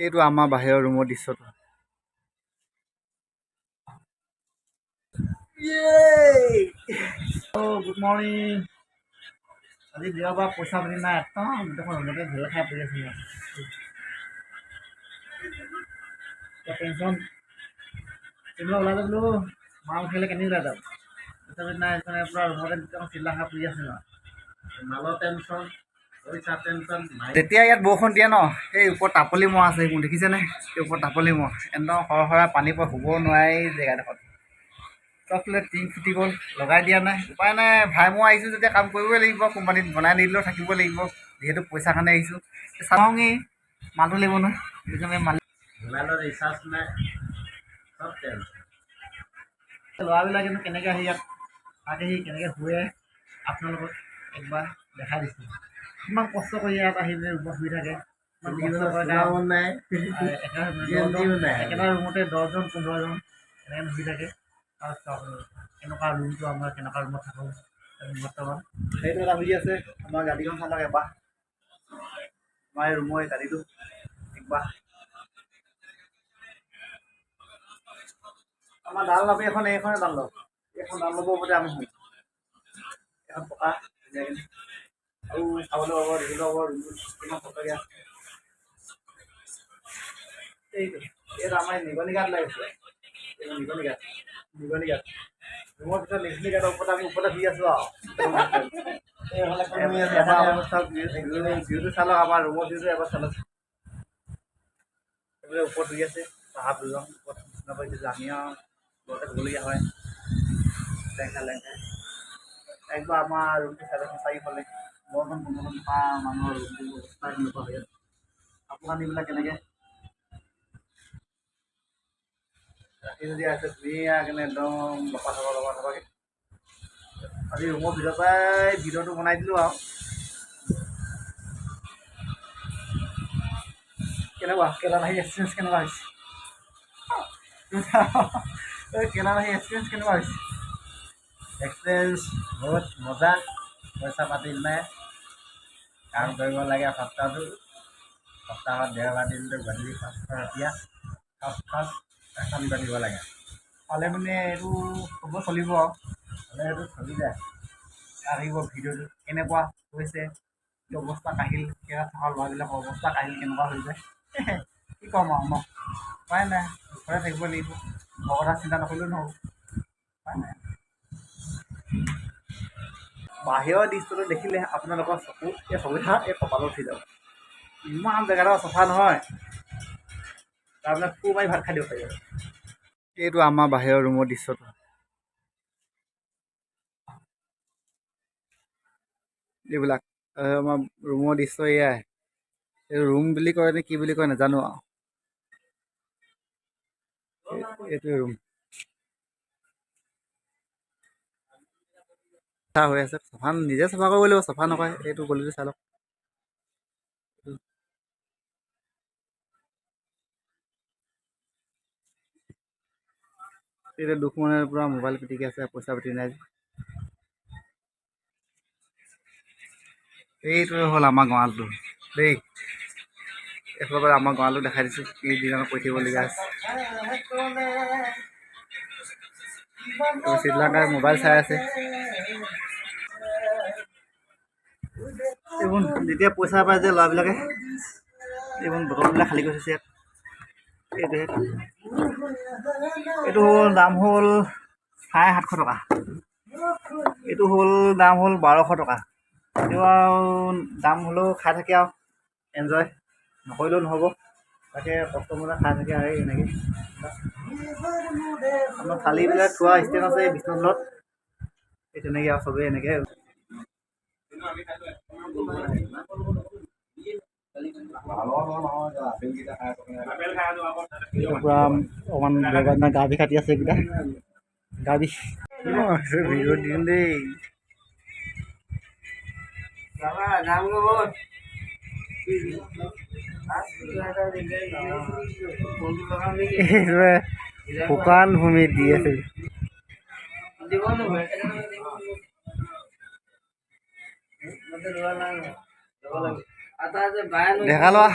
এইটো আমাৰ বাহিৰৰ ৰুমৰ দৃশ্যটো। Good morning. আজি দেওবাৰ, পইচা পাতি নাই, একদম গোটেইখন ৰুমতে ঢেৰ খাই পৰি আছিলে। টেনশ্যন এইবিলাক ওলাই যাবলৈ মাল খেলে কেনেকৈ ওলাই যাম, পইচা পাতি নাই, সেইকাৰণে পূৰা ৰুমতে গোটেইখন চিল্লা খাই পৰি আছে ন। মালৰ টেনশ্যন, পইচা টেনশ্যন। যেতিয়া ইয়াত বৰষুণ দিয়ে ন, সেই ওপৰত তাপলি মহ আছে, সেইবোৰ দেখিছেনে? সেই ওপৰত তাপলি মহ একদম সৰহৰা পানীৰ পৰা শুব নোৱাৰি জেগাডোখৰত। চবফালে টিং ফুটি গ'ল, লগাই দিয়া নাই, উপায় নাই। ভাই মই আহিছোঁ যেতিয়া কাম কৰিবই লাগিব, কোম্পানীত বনাই নিদিলেও থাকিব লাগিব, যিহেতু পইচা কাৰণে আহিছোঁ। চাওঁগৈ মালটো লাগিব নহয়, সেইকাৰণে মোবাইলত ৰিচাৰ্জ নাই, চব ল'ৰাবিলাকেনো কেনেকৈ আহি ইয়াত থাকেহি, কেনেকৈ শুৱে, আপোনালোকক একবাৰ দেখাই দিছোঁ। কিমান কষ্ট কৰি ইয়াত আহি পিনে ৰুমত শুই থাকে, একেটা ৰুমতে 10জন 15জন এনেকৈ শুই থাকে। আৰু চাওক কেনেকুৱা ৰুমটো, আমাৰ কেনেকুৱা ৰুমত থাকোঁ বৰ্তমান। সেইটো এটা শুই আছে। আমাৰ গাড়ীখন চালক এবাৰ, আমাৰ ৰুমৰ এই গাড়ীটো একবাৰ, আমাৰ ডাল নাপি এখন এইখনে ডাল লওক, এইখন ডাল ল'ব ওপৰতে আমি শুই, এখন পকা আৰু চাবলৈ পাব, দেখিবলৈ পাব ৰুমটো কিমান সঁচাকৈ আছে। এইটো আমাৰ নিগনি গাঁত লাগিছিলে, নিগনি গাঁত ৰুমৰ পিছত নিগনি গাঁতৰ ওপৰত আমি ওপৰতে শুই আছোঁ আৰু ভিউটো চালক, আমাৰ ৰুমৰ ভিউটো এবাৰ চালক। সেইবোৰে ওপৰত শুই আছে, চাহাব দুজন ওপৰত বিচনা পাৰি দিছে, আমি আৰু ঘৰতে শুবলগীয়া হয় লেংকাই লেংকাই। একবাৰ আমাৰ ৰুমটো চাইডত চাৰিওফালে 10জন 15জন মানুহৰ ৰুমটো অৱস্থা এনেকুৱা হৈ আছে। কাপোৰ কানিবিলাক কেনেকৈ ৰাতি যদি আছে ধুনীয়াকৈ একদম লপা থপাকৈ। আজি ৰুমৰ ভিতৰৰ পৰাই ভিডিঅ'টো বনাই দিলোঁ আৰু কেনেকুৱা কেদাৰনাথী এক্সপিৰিয়েঞ্চ কেনেকুৱা হৈছে, কেদাৰনাথী এক্সপিৰিয়েঞ্চ কেনেকুৱা হৈছে? এক্সপিৰিয়েঞ্চ বহুত মজা। পইচা পাতি নাই, কাম কৰিব লাগে সপ্তাহত দেওবাৰ দিনটো গধূলি 5টা ৰাতিপুৱা ফাৰ্ষ্ট এখন দিব লাগে। পালে মানে এইটো হ'ব, চলিব আৰু হ'লে সেইটো চলি যায়। আহিব ভিডিঅ'টো কেনেকুৱা হৈছে, কি অৱস্থা কাহিল, সেয়া থকা ল'ৰাবিলাকৰ অৱস্থা কাহিল কেনেকুৱা হৈ যায়। কি ক'ম আৰু ন, উপায় নাই, ঘৰতে থাকিব লাগিব। ঘৰৰ কথা চিন্তা নকৰিলেও নহ'ব, উপায় নাই। বাহিৰৰ দৃশ্যটো দেখিলে আপোনালোকৰ চকু এই সুবিধা এই কপালত উঠি যাব। ইমান জেগাডোখৰ চফা নহয়, তাৰমানে ফু মাৰি ভাত খাই দিব পাৰিব। এইটো আমাৰ বাহিৰৰ ৰুমৰ দৃশ্যটো। এইবিলাক আমাৰ ৰুমৰ দৃশ্য এয়াই। এই ৰুম বুলি কয় নে কি বুলি কয় নাজানো আৰু, এইটোৱে ৰুম চাফা হৈ আছে। চফা নিজে চাফা কৰিব লাগিব, চাফা নকৰে। এইটো গলিটো চাই লওক। এতিয়া দুখ মনে পূৰা মোবাইল পিটিকি আছে, পইচা পাতি নাই। এইটোৱে হ'ল আমাৰ গঁৰালটো দেই। এইফালৰ পৰা আমাৰ গঁৰালটো দেখাই দিছোঁ, কি দিনত কৈ থাকিবলগীয়া আছে। শ্ৰীলংকাৰ মোবাইল চাই আছে। এইবোৰ যেতিয়া পইচা পাই যে ল'ৰাবিলাকে এইবোৰ বটলবিলাক খালী কৰি থৈছে ইয়াত। এইটো হ'ল দাম হ'ল 750 টকা, এইটো হ'ল দাম হ'ল 1200 টকা। এইটো আৰু দাম হ'লেও খাই থাকে আৰু এনজয় নকৰিলেও নহ'ব, তাকে কষ্ট মতে খাই থাকে আৰু এনেকৈ। আমাৰ থালিবিলাক থোৱা ষ্টেণ্ড আছে বিচনা তলত, এই তেনেকৈ আৰু চবেই এনেকৈ পূৰা অকণমান গা বিষ কাটি আছে এইকেইটা, গা বিষ ভিডিঅ' দিম দেই। শুকান ভূমিত দি আছে। দেখা লোৱা।